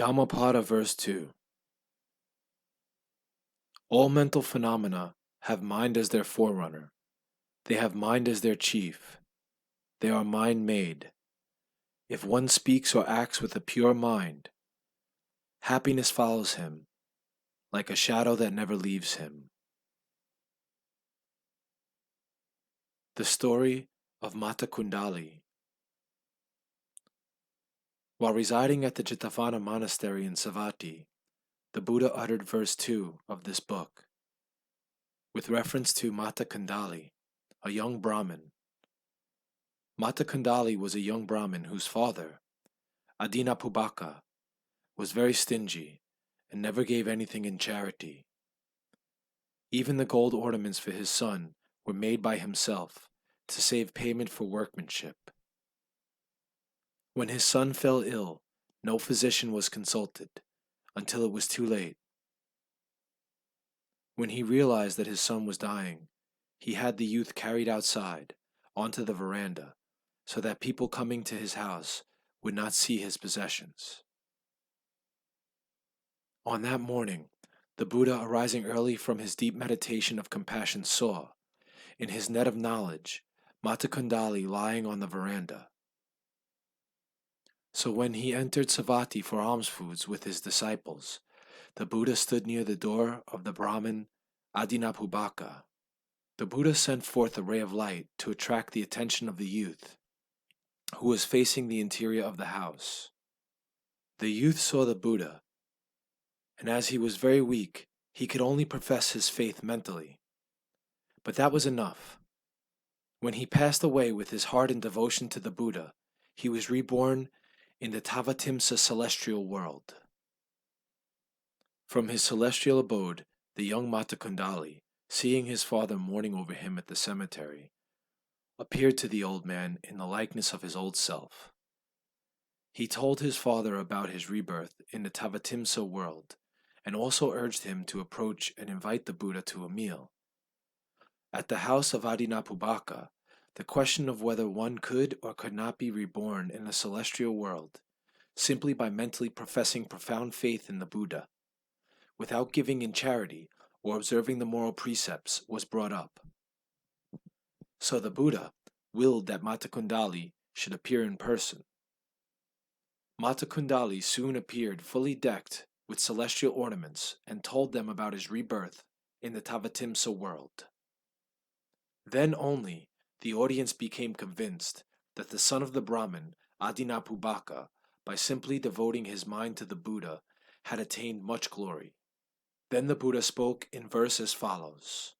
Dhammapada verse 2. All mental phenomena have mind as their forerunner. They have mind as their chief. They are mind-made. If one speaks or acts with a pure mind, happiness follows him, like a shadow that never leaves him. The story of Mata Kundali. While residing at the Jetavana monastery in Savatthi, the Buddha uttered verse 2 of this book, with reference to Mata Kundali, a young Brahmin. Mata Kundali was a young Brahmin whose father, Adinapubhaka, was very stingy and never gave anything in charity. Even the gold ornaments for his son were made by himself to save payment for workmanship. When his son fell ill, no physician was consulted until it was too late. When he realized that his son was dying, he had the youth carried outside onto the veranda so that people coming to his house would not see his possessions. On that morning, the Buddha, arising early from his deep meditation of compassion, saw, in his net of knowledge, Mata Kundali lying on the veranda. So when he entered Savatthi for alms foods with his disciples, the Buddha stood near the door of the Brahmin Adinapubhaka. The Buddha sent forth a ray of light to attract the attention of the youth, who was facing the interior of the house. The youth saw the Buddha, and as he was very weak, he could only profess his faith mentally. But that was enough. When he passed away with his heart in devotion to the Buddha, he was reborn in the Tavatimsa celestial world. From his celestial abode, the young Mata Kundali, seeing his father mourning over him at the cemetery, appeared to the old man in the likeness of his old self. He told his father about his rebirth in the Tavatimsa world, and also urged him to approach and invite the Buddha to a meal. At the house of Adinapubhaka, the question of whether one could or could not be reborn in the celestial world, simply by mentally professing profound faith in the Buddha, without giving in charity or observing the moral precepts, was brought up. So the Buddha willed that Mata Kundali should appear in person. Mata Kundali soon appeared fully decked with celestial ornaments and told them about his rebirth in the Tavatimsa world. Then only the audience became convinced that the son of the Brahmin, Adinapubhaka, by simply devoting his mind to the Buddha, had attained much glory. Then the Buddha spoke in verse as follows.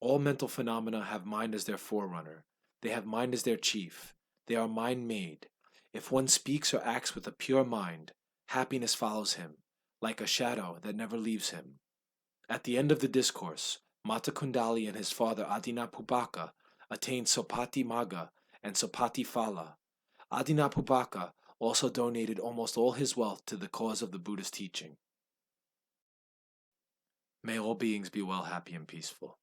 All mental phenomena have mind as their forerunner. They have mind as their chief. They are mind-made. If one speaks or acts with a pure mind, happiness follows him, like a shadow that never leaves him. At the end of the discourse, Mata Kundali and his father Adinapubhaka attained Sopati Magga and Sopati Phala. Adinapubhaka also donated almost all his wealth to the cause of the Buddhist teaching. May all beings be well, happy, and peaceful.